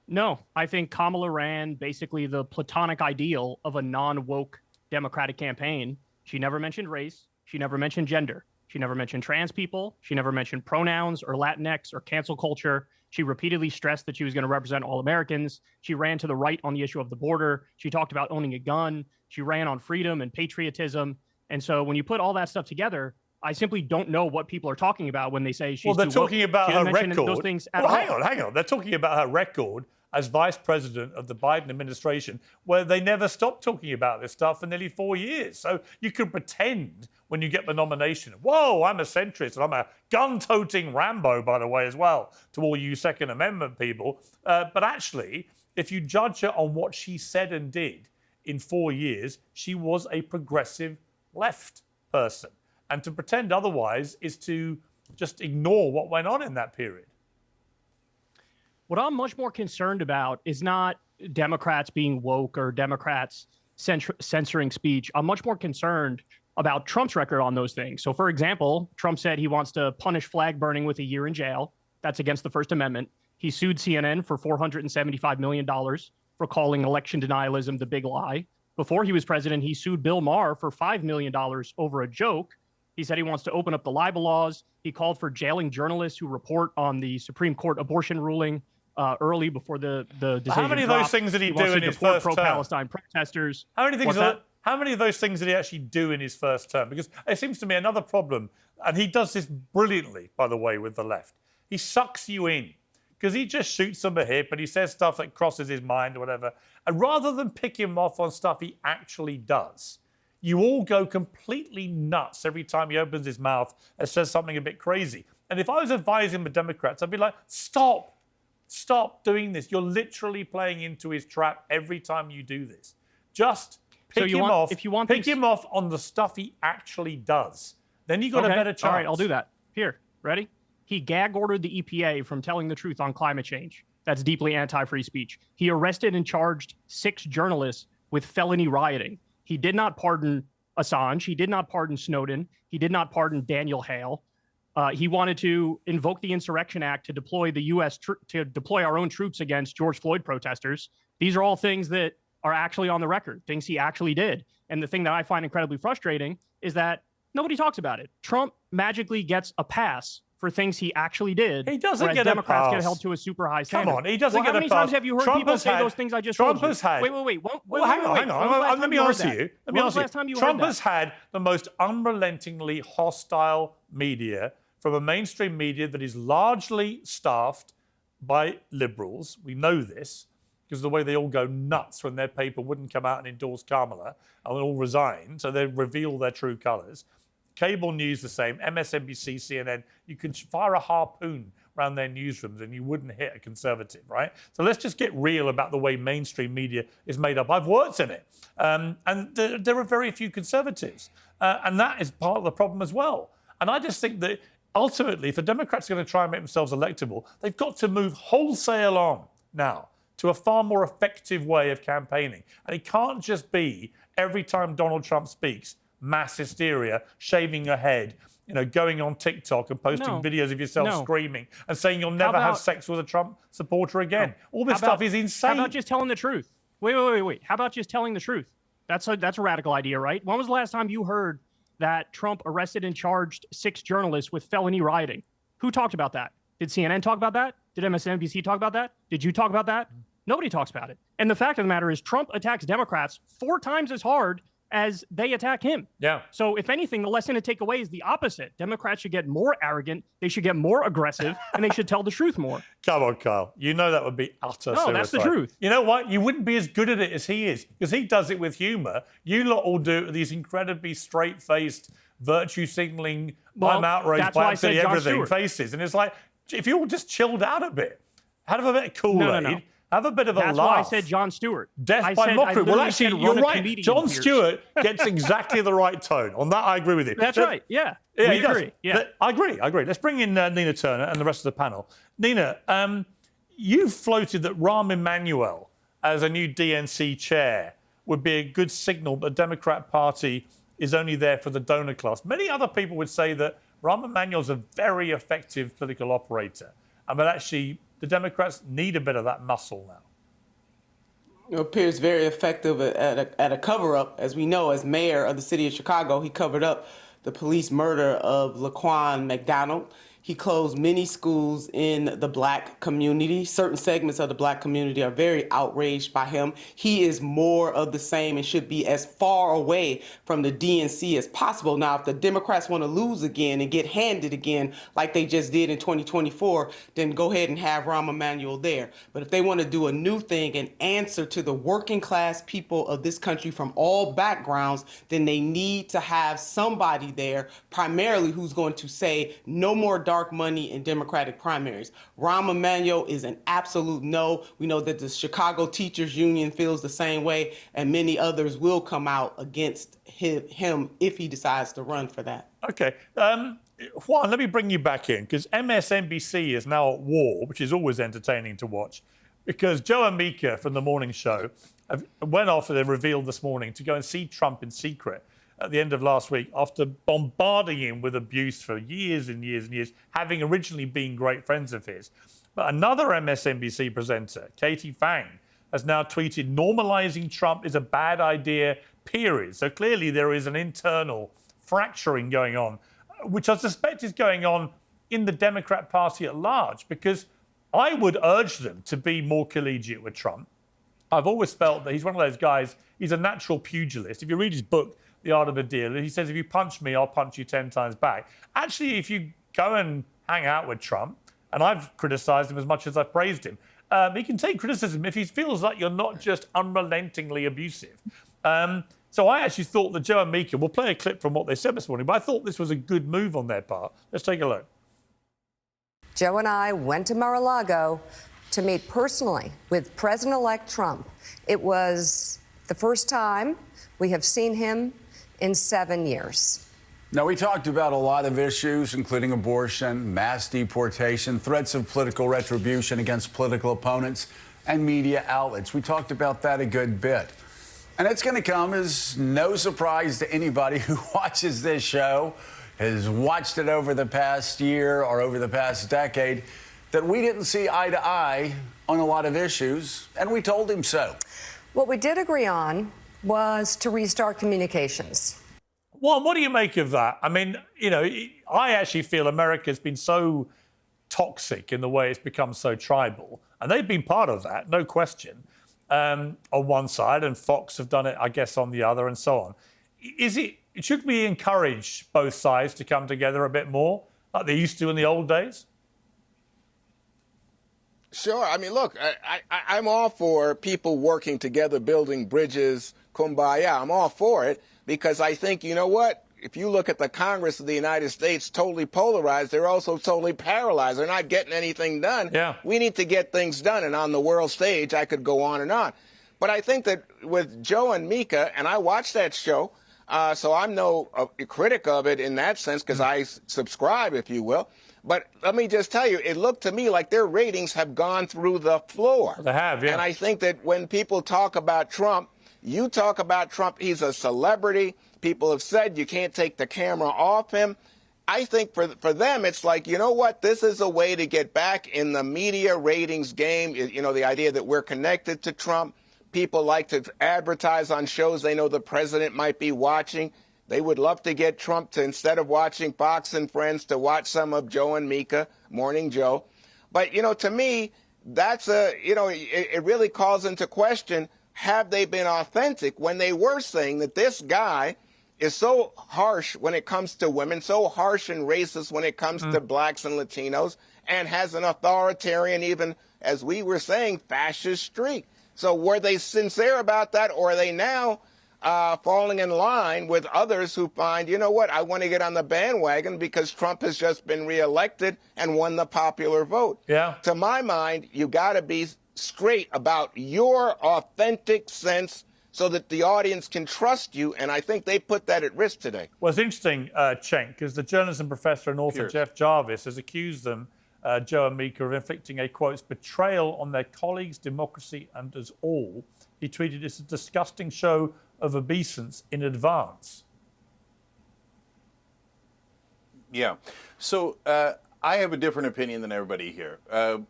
No, I think Kamala ran basically the platonic ideal of a non-woke Democratic campaign. She never mentioned race. She never mentioned gender. She never mentioned trans people. She never mentioned pronouns or Latinx or cancel culture. She repeatedly stressed that she was going to represent all Americans. She ran to the right on the issue of the border. She talked about owning a gun. She ran on freedom and patriotism. And so when you put all that stuff together, I simply don't know what people are talking about when they say she's they're too talking woke. about She her didn't mention record. those things at Well, all. hang on. They're talking about her record as vice president of the Biden administration, where they never stopped talking about this stuff for nearly 4 years. So you could pretend when you get the nomination, whoa, I'm a centrist and I'm a gun-toting Rambo, by the way, as well, to all you Second Amendment people. But actually, if you judge her on what she said and did in 4 years, she was a progressive left person. And to pretend otherwise is to just ignore what went on in that period. What I'm much more concerned about is not Democrats being woke or Democrats censoring speech. I'm much more concerned about Trump's record on those things. So, for example, Trump said he wants to punish flag burning with a year in jail. That's against the First Amendment. He sued CNN for $475 million for calling election denialism the big lie. Before he was president, he sued Bill Maher for $5 million over a joke. He said he wants to open up the libel laws. He called for jailing journalists who report on the Supreme Court abortion ruling early before the decision. How many of those things did he do in his first term? Pro-Palestine protesters. How many of those things did he actually do in his first term? Because it seems to me another problem, and he does this brilliantly, by the way, with the left. He sucks you in because he just shoots from the hip and he says stuff that crosses his mind or whatever. And rather than pick him off on stuff he actually does, you all go completely nuts every time he opens his mouth and says something a bit crazy. And if I was advising the Democrats, I'd be like, stop doing this. You're literally playing into his trap every time you do this. Just pick him off. If you want pick him off on the stuff he actually does. Then you got a better chance. All right, I'll do that. Here, ready? He gag ordered the EPA from telling the truth on climate change. That's deeply anti-free speech. He arrested and charged 6 journalists with felony rioting. He did not pardon Assange. He did not pardon Snowden. He did not pardon Daniel Hale. He wanted to invoke the Insurrection Act to deploy the U.S. to deploy our own troops against George Floyd protesters. These are all things that are actually on the record, things he actually did. And the thing that I find incredibly frustrating is that nobody talks about it. Trump magically gets a pass for things he actually did. He doesn't get Democrats a pass. Get held to a super high standard. Come on, he doesn't get a pass. How many times have you heard people say those things I just told you? Trump has had. Wait. Hang on. Let me answer you. When was the last time you heard that? Trump has had the most unrelentingly hostile media from a mainstream media that is largely staffed by liberals. We know this because of the way they all go nuts when their paper wouldn't come out and endorse Kamala, and they all resign, so they reveal their true colours. Cable news the same, MSNBC, CNN, you can fire a harpoon around their newsrooms and you wouldn't hit a conservative, right? So let's just get real about the way mainstream media is made up. I've worked in it, and there are very few conservatives, and that is part of the problem as well. And I just think that ultimately, if the Democrats are going to try and make themselves electable, they've got to move wholesale on now to a far more effective way of campaigning. And it can't just be every time Donald Trump speaks, mass hysteria, shaving your head, going on TikTok and posting videos of yourself screaming and saying you'll never have sex with a Trump supporter again. All this stuff is insane. How about just telling the truth? Wait. How about just telling the truth? That's a radical idea, right? When was the last time you heard that Trump arrested and charged 6 journalists with felony rioting? Who talked about that? Did CNN talk about that? Did MSNBC talk about that? Did you talk about that? Nobody talks about it. And the fact of the matter is Trump attacks Democrats 4 times as hard as they attack him. Yeah. So if anything, the lesson to take away is the opposite. Democrats should get more arrogant, they should get more aggressive, and they should tell the truth more. Come on, Kyle. You know that would be utter suicide. That's the truth. You know what? You wouldn't be as good at it as he is, because he does it with humour. You lot all do it with these incredibly straight-faced, virtue-signalling, I'm outraged by absolutely everything faces. And it's like, if you all just chilled out a bit, have a bit of Kool-Aid, No. Have a bit of a laugh. That's why I said Jon Stewart. Death by mockery. Well, actually, you're right. Jon Stewart gets exactly the right tone. On that, I agree with you. That's right. Yeah. Yeah, we agree. Yeah. I agree. Let's bring in Nina Turner and the rest of the panel. Nina, you've floated that Rahm Emanuel as a new DNC chair would be a good signal that the Democrat Party is only there for the donor class. Many other people would say that Rahm Emanuel is a very effective political operator. And that actually the Democrats need a bit of that muscle now. Piers very effective at a cover-up. As we know, as mayor of the city of Chicago, he covered up the police murder of Laquan McDonald. He closed many schools in the black community. Certain segments of the black community are very outraged by him. He is more of the same and should be as far away from the DNC as possible. Now, if the Democrats want to lose again and get handed again like they just did in 2024, then go ahead and have Rahm Emanuel there. But if they want to do a new thing and answer to the working class people of this country from all backgrounds, then they need to have somebody there, primarily who's going to say no more dark money in Democratic primaries. Rahm Emanuel is an absolute no. We know that the Chicago Teachers Union feels the same way, and many others will come out against him if he decides to run for that. Okay. Juan, let me bring you back in, because MSNBC is now at war, which is always entertaining to watch, because Joe and Mika from the morning show went off and they revealed this morning to go and see Trump in secret at the end of last week after bombarding him with abuse for years and years and years, having originally been great friends of his. But another MSNBC presenter, Katie Fang, has now tweeted, normalizing Trump is a bad idea, period. So clearly there is an internal fracturing going on, which I suspect is going on in the Democrat Party at large, because I would urge them to be more collegiate with Trump. I've always felt that he's one of those guys, he's a natural pugilist. If you read his book, The Art of a Deal, he says, if you punch me, I'll punch you 10 times back. Actually, if you go and hang out with Trump, and I've criticized him as much as I've praised him, he can take criticism if he feels like you're not just unrelentingly abusive. So I actually thought that Joe and Mika, we'll play a clip from what they said this morning, but I thought this was a good move on their part. Let's take a look. Joe and I went to Mar-a-Lago to meet personally with President-elect Trump. It was the first time we have seen him in 7 years. Now, we talked about a lot of issues, including abortion, mass deportation, threats of political retribution against political opponents, and media outlets. We talked about that a good bit. And it's going to come as no surprise to anybody who watches this show, has watched it over the past year or over the past decade, that we didn't see eye to eye on a lot of issues, and we told him so. What we did agree on was to restart communications. Well, what do you make of that? I mean, you know, I actually feel America's been so toxic in the way it's become so tribal, and they've been part of that, no question, on one side, and Fox have done it, I guess, on the other, and so on. Should we encourage both sides to come together a bit more, like they used to in the old days? Sure. I mean, look, I'm all for people working together, building bridges, kumbaya. I'm all for it, because I think, you know what? If you look at the Congress of the United States, totally polarized, they're also totally paralyzed. They're not getting anything done. Yeah. We need to get things done. And on the world stage, I could go on and on. But I think that with Joe and Mika, and I watched that show, so I'm no critic of it in that sense, because I subscribe, if you will. But let me just tell you, it looked to me like their ratings have gone through the floor. They have, yeah. And I think that when people talk about Trump, you talk about Trump, he's a celebrity. People have said you can't take the camera off him. I think for them, it's like, you know what? This is a way to get back in the media ratings game. You know, the idea that we're connected to Trump. People like to advertise on shows they know the president might be watching. They would love to get Trump to, instead of watching Fox and Friends, to watch some of Joe and Mika, Morning Joe. But, you know, to me, that's it really calls into question have they been authentic when they were saying that this guy is so harsh when it comes to women, so harsh and racist when it comes to blacks and Latinos, and has an authoritarian, even as we were saying, fascist streak? So were they sincere about that, or are they now falling in line with others who find, you know what, I want to get on the bandwagon because Trump has just been reelected and won the popular vote? Yeah. To my mind, you got to be straight about your authentic sense so that the audience can trust you, and I think they put that at risk today. Well, it's interesting, Cenk, because the journalism professor and author Piers. Jeff Jarvis has accused them, Joe and Mika, of inflicting a, quote, betrayal on their colleagues, democracy, and us all. He tweeted, "It's a disgusting show of obeisance in advance." Yeah. So I have a different opinion than everybody here.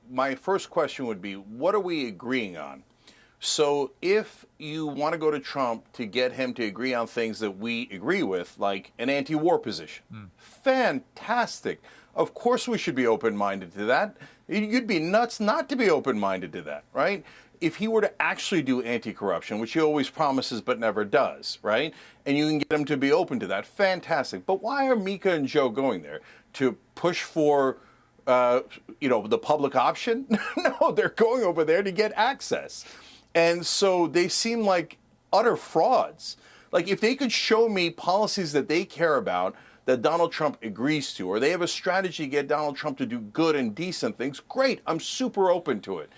My first question would be, what are we agreeing on? So if you want to go to Trump to get him to agree on things that we agree with, like an anti-war position, fantastic. Of course we should be open-minded to that. You'd be nuts not to be open-minded to that, right? If he were to actually do anti-corruption, which he always promises but never does, right? And you can get him to be open to that, fantastic. But why are Mika and Joe going there? To push for, the public option? No, they're going over there to get access. And so they seem like utter frauds. Like, if they could show me policies that they care about that Donald Trump agrees to, or they have a strategy to get Donald Trump to do good and decent things, great. I'm super open to it.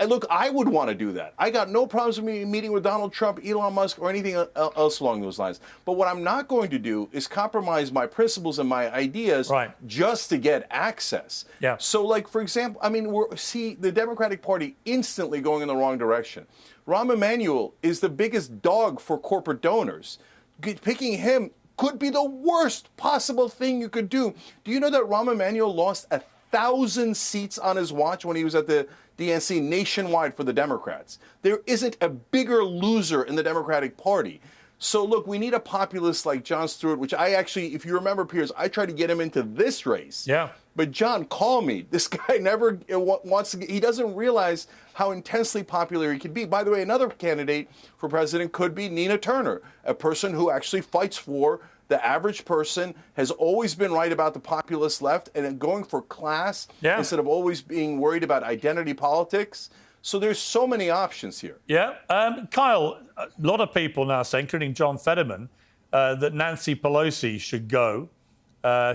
Look, I would want to do that. I got no problems with me meeting with Donald Trump, Elon Musk, or anything else along those lines. But what I'm not going to do is compromise my principles and my ideas just to get access. Yeah. So, like, for example, I mean, see the Democratic Party instantly going in the wrong direction. Rahm Emanuel is the biggest dog for corporate donors. Picking him could be the worst possible thing you could do. Do you know that Rahm Emanuel lost 1,000 seats on his watch when he was at the DNC nationwide for the Democrats? There isn't a bigger loser in the Democratic Party. So look, we need a populist like Jon Stewart, which I actually, if you remember, Piers, I tried to get him into this race. Yeah. But John, call me. This guy never wants to, he doesn't realize how intensely popular he can be. By the way, another candidate for president could be Nina Turner, a person who actually fights for the average person, has always been right about the populist left, and then going for class instead of always being worried about identity politics. So there's so many options here. Yeah. Kyle, a lot of people now say, including John Fetterman, that Nancy Pelosi should go.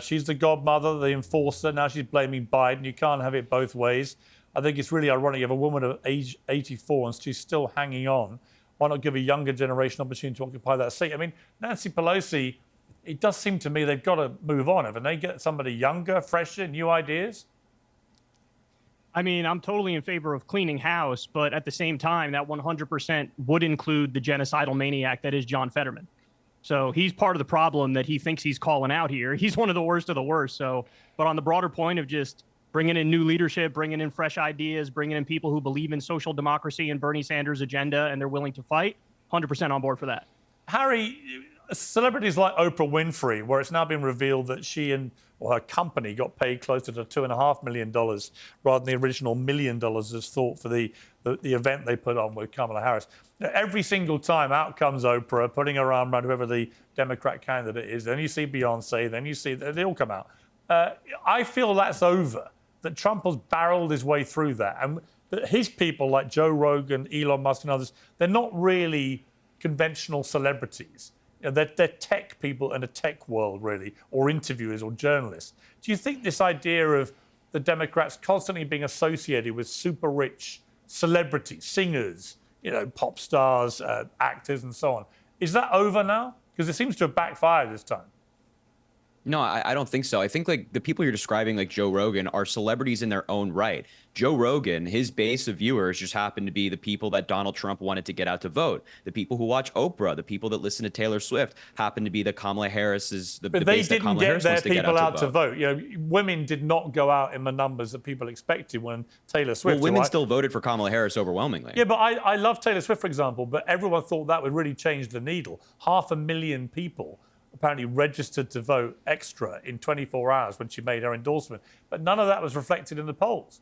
She's the godmother, the enforcer. Now she's blaming Biden. You can't have it both ways. I think it's really ironic. You have a woman of age 84 and she's still hanging on. Why not give a younger generation opportunity to occupy that seat? I mean, Nancy Pelosi, it does seem to me they've got to move on. Haven't they? Get somebody younger, fresher, new ideas? I mean, I'm totally in favor of cleaning house, but at the same time, that 100% would include the genocidal maniac that is John Fetterman. So he's part of the problem that he thinks he's calling out here. He's one of the worst of the worst. So, but on the broader point of just bringing in new leadership, bringing in fresh ideas, bringing in people who believe in social democracy and Bernie Sanders' agenda and they're willing to fight, 100% on board for that. Harry, celebrities like Oprah Winfrey, where it's now been revealed that she and her company got paid closer to $2.5 million rather than the original $1 million as thought for the event they put on with Kamala Harris. Every single time out comes Oprah putting her arm around whoever the Democrat candidate is. Then you see Beyonce, then you see, they all come out. I feel that's over, that Trump has barreled his way through that. And that his people like Joe Rogan, Elon Musk and others, they're not really conventional celebrities. You know, they're tech people in a tech world, really, or interviewers or journalists. Do you think this idea of the Democrats constantly being associated with super rich celebrities, singers, pop stars, actors and so on, is that over now? Because it seems to have backfired this time. No, I don't think so. I think like the people you're describing, like Joe Rogan, are celebrities in their own right. Joe Rogan, his base of viewers just happen to be the people that Donald Trump wanted to get out to vote. The people who watch Oprah, the people that listen to Taylor Swift, happen to be the Kamala Harris's. But they didn't get their people out to vote. Women did not go out in the numbers that people expected when Taylor Swift. Well, women still voted for Kamala Harris overwhelmingly. Yeah, but I love Taylor Swift, for example. But everyone thought that would really change the needle. 500,000 people apparently registered to vote extra in 24 hours when she made her endorsement. But none of that was reflected in the polls.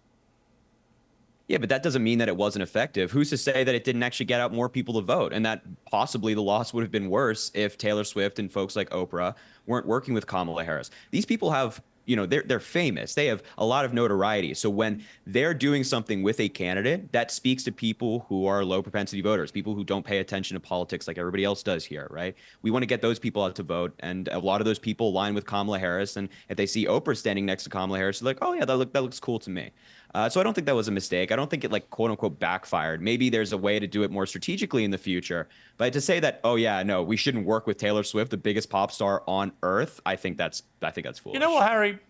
Yeah, but that doesn't mean that it wasn't effective. Who's to say that it didn't actually get out more people to vote, and that possibly the loss would have been worse if Taylor Swift and folks like Oprah weren't working with Kamala Harris? These people have, they're famous. They have a lot of notoriety. So when they're doing something with a candidate, that speaks to people who are low propensity voters, people who don't pay attention to politics like everybody else does here, right? We want to get those people out to vote, and a lot of those people align with Kamala Harris. And if they see Oprah standing next to Kamala Harris, they're like, oh yeah, that looks cool to me. So I don't think that was a mistake. I don't think it quote unquote backfired. Maybe there's a way to do it more strategically in the future. But to say that, oh yeah, no, we shouldn't work with Taylor Swift, the biggest pop star on earth, I think that's foolish. You know what, Harry?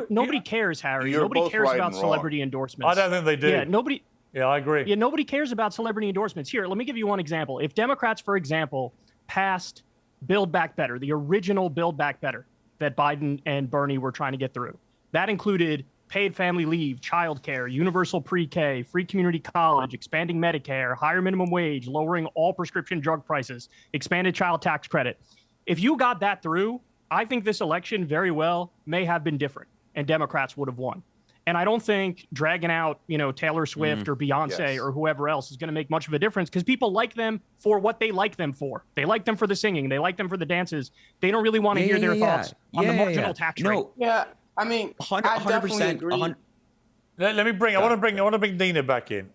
Nobody cares, Harry. Nobody cares about celebrity endorsements. I don't think they do. Yeah, nobody. Yeah, I agree. Yeah, nobody cares about celebrity endorsements. Here, let me give you one example. If Democrats, for example, passed Build Back Better, the original Build Back Better that Biden and Bernie were trying to get through, that included paid family leave, childcare, universal pre-K, free community college, expanding Medicare, higher minimum wage, lowering all prescription drug prices, expanded child tax credit. If you got that through, I think this election very well may have been different and Democrats would have won. And I don't think dragging out, Taylor Swift or Beyonce or whoever else is going to make much of a difference, because people like them for what they like them for. They like them for the singing. They like them for the dances. They don't really want to hear their thoughts on the marginal tax rate. Yeah. I mean, 100%. I definitely agree. Let me bring. I want to bring Nina back in.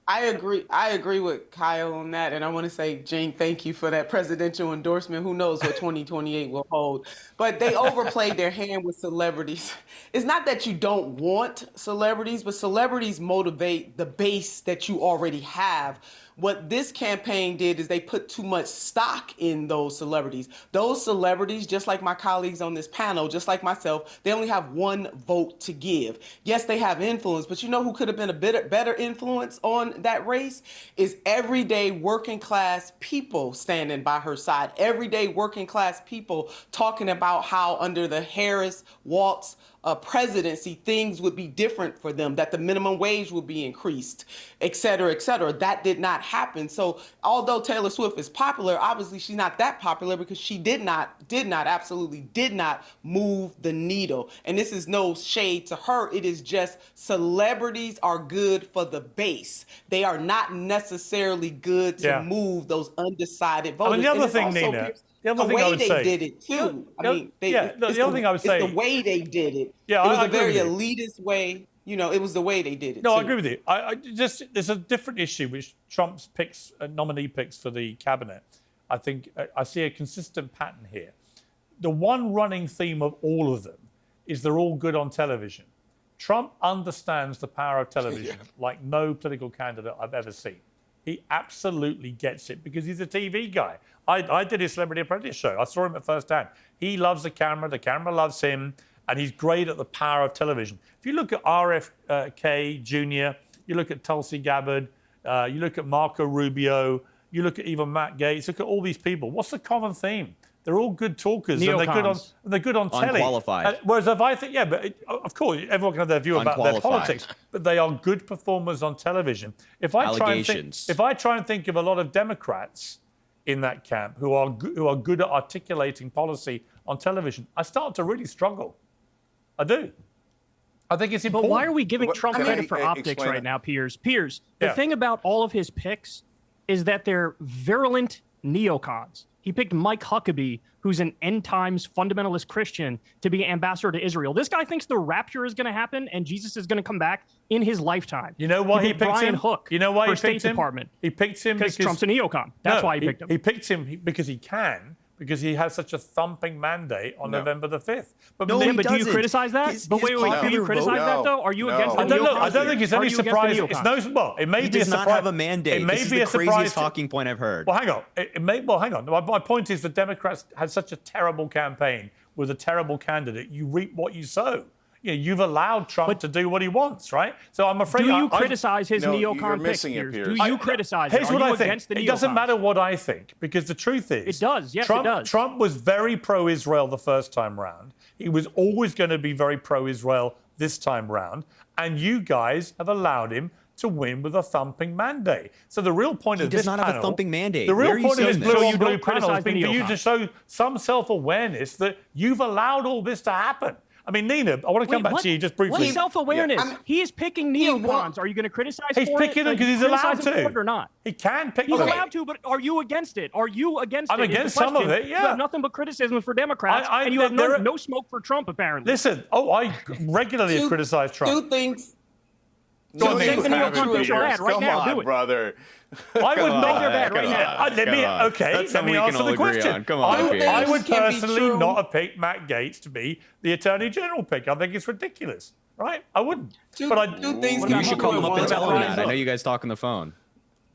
I agree with Kyle on that, and I want to say, Cenk, thank you for that presidential endorsement. Who knows what 2028 will hold? But they overplayed their hand with celebrities. It's not that you don't want celebrities, but celebrities motivate the base that you already have. What this campaign did is they put too much stock in those celebrities. Those celebrities, just like my colleagues on this panel, just like myself, they only have one vote to give. Yes, they have influence, but you know who could have been a better influence on that race? Is everyday working class people standing by her side. Everyday working class people talking about how under the Harris-Walz presidency, things would be different for them, that the minimum wage would be increased, et cetera, et cetera. That did not happen. So although Taylor Swift is popular, obviously she's not that popular because she absolutely did not move the needle. And this is no shade to her. It is just celebrities are good for the base. They are not necessarily good to move those undecided voters. I mean, the other thing, Nina, the other thing I would say, the way they did it too. The other thing I would say, it's the way they did it. Yeah, it was I a very agree with you. elitist way. It was the way they did it. No, too. I agree with you. There's a different issue which Trump's nominee picks for the cabinet. I think I see a consistent pattern here. The one running theme of all of them is they're all good on television. Trump understands the power of television like no political candidate I've ever seen. He absolutely gets it because he's a TV guy. I did his Celebrity Apprentice show. I saw him at first hand. He loves the camera loves him, and he's great at the power of television. If you look at RFK Jr., you look at Tulsi Gabbard, you look at Marco Rubio, you look at even Matt Gaetz, look at all these people. What's the common theme? They're all good talkers, and they're good on telly. Unqualified. Whereas if I think, of course, everyone can have their view about their politics, but they are good performers on television. If I try and think of a lot of Democrats in that camp who are good at articulating policy on television, I start to really struggle. I do. I think it's important. But why are we giving Trump credit for optics right now, Piers? Piers, the thing about all of his picks is that they're virulent neocons. He picked Mike Huckabee, who's an end times fundamentalist Christian, to be ambassador to Israel. This guy thinks the rapture is going to happen and Jesus is going to come back in his lifetime. You know why he picked Brian him? Hook. You know why for he picked State him? Department. He picked him because Trump's a neocon. That's why he picked him. He picked him because he can. Because he has such a thumping mandate on November the 5th. But do you criticize that? Do you criticize that, though? Are you against the neocons? I don't think it's any surprise. It may be a surprise. He does not have a mandate. This is the craziest talking point I've heard. Well, hang on. My point is the Democrats had such a terrible campaign with a terrible candidate. You reap what you sow. You've allowed Trump to do what he wants, right? So I'm afraid. Do you criticize his neocon picks? Do you criticize it? Here's what I think. It doesn't matter what I think, because the truth is, it does. Yes, Trump, it does. Trump was very pro-Israel the first time round. He was always going to be very pro-Israel this time round, and you guys have allowed him to win with a thumping mandate. So the real point of this panel... He does not have a thumping mandate. The real point of this blue panel has been for you to show some self-awareness that you've allowed all this to happen. I mean, Nina, I want to come back to you just briefly. What self-awareness? He is picking neocons. Are you going to criticize He's picking them because he's allowed to. Or not? He can pick He's them. allowed to, but are you against it? Are you against it? I'm against some of it, yeah. You have nothing but criticism for Democrats, and you have no smoke for Trump, apparently. Listen, I regularly have criticized Trump. Two things. Come on, brother. I would not. They're bad right now. Let me answer the question. I would personally not have picked Matt Gaetz to be the Attorney General pick. I think it's ridiculous, right? I wouldn't. Two things. You should call him up and tell him that. I know you guys talk on the phone.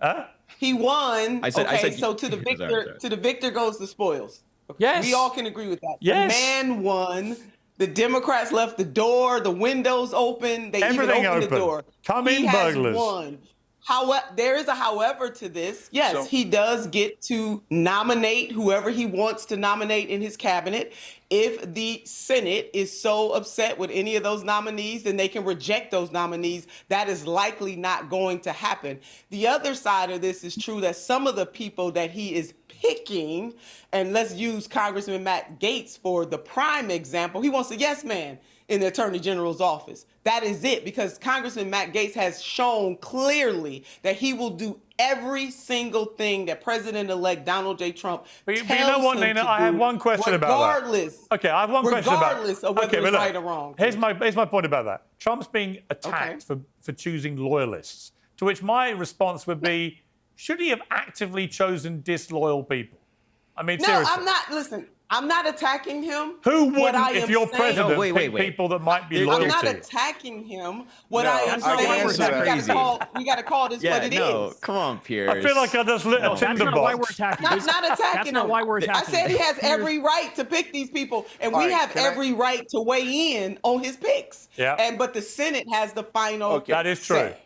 Huh? He won. I said, so to the victor, sorry. to the victor goes the spoils. Yes. We all can agree with that. Yes. The man won. The Democrats left the door, the windows open. They Everything even opened open. the door. Come he in, has burglars. Won. However, there is a however to this. Yes, he does get to nominate whoever he wants to nominate in his cabinet. If the Senate is so upset with any of those nominees, then they can reject those nominees. That is likely not going to happen. The other side of this is true that some of the people that he is picking, and let's use Congressman Matt Gaetz for the prime example, he wants a yes man in the Attorney General's office. That is it, because Congressman Matt Gaetz has shown clearly that he will do every single thing that President-elect Donald J. Trump tells But you know what, him Nina? to I have do, one question about that. Okay, I have one question about regardless of whether it's right or wrong. Here's my point about that. Trump's being attacked for choosing loyalists, to which my response would be, should he have actively chosen disloyal people? I mean, seriously. I'm not. Listen, I'm not attacking him. Who wouldn't, if you're president, pick people that might be loyal to you? I'm not attacking him. What I am saying is that we got to call this what it is. Come on, Piers. I feel like I just lit a tinder box. That's not why we're attacking him. Not attacking That's not why we're attacking I said he has every right to pick these people, and we have every right to weigh in on his picks. Yeah. But the Senate has the final That is true. say.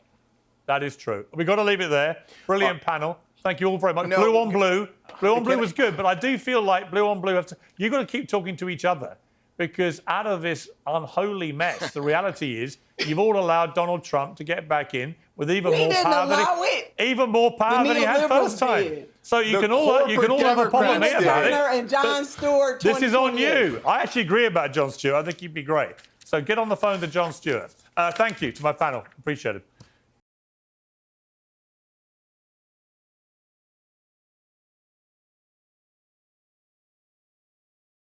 That is true. We've got to leave it there. Brilliant panel. Thank you all very much. Blue on blue. Blue on blue was good, but I do feel like blue on blue, you've got to keep talking to each other, because out of this unholy mess, the reality is you've all allowed Donald Trump to get back in with even more power than he had first time. So you can all have a problem with me about it. And Jon Stewart. This is on you. I actually agree about Jon Stewart. I think he'd be great. So get on the phone to Jon Stewart. Thank you to my panel. Appreciate it.